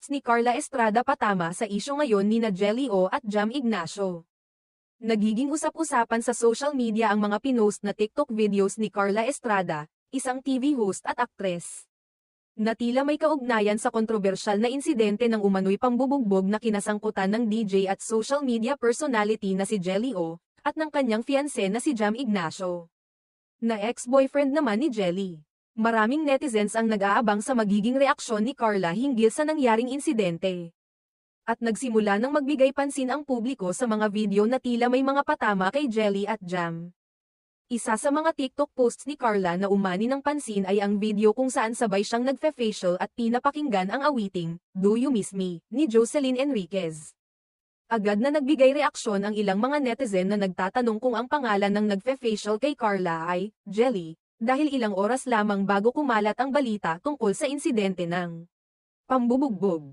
posts ni Carla Estrada patama sa isyu ngayon nina Jelly O at Jam Ignacio. Nagiging usap-usapan sa social media ang mga pinost na TikTok videos ni Carla Estrada, isang TV host at aktres, na tila may kaugnayan sa kontrobersyal na insidente ng umano'y pambubugbog na kinasangkutan ng DJ at social media personality na si Jelly O, at ng kanyang fiancé na si Jam Ignacio, na ex-boyfriend naman ni Jelly. Maraming netizens ang nag-aabang sa magiging reaksyon ni Carla hinggil sa nangyaring insidente. At nagsimula nang magbigay pansin ang publiko sa mga video na tila may mga patama kay Jelly at Jam. Isa sa mga TikTok posts ni Carla na umani ng pansin ay ang video kung saan sabay siyang nagfe-facial at pinapakinggan ang awiting, Do You Miss Me, ni Jocelyn Enriquez. Agad na nagbigay reaksyon ang ilang mga netizen na nagtatanong kung ang pangalan ng nagfe-facial kay Carla ay Jelly, dahil ilang oras lamang bago kumalat ang balita tungkol sa insidente ng pambubugbog.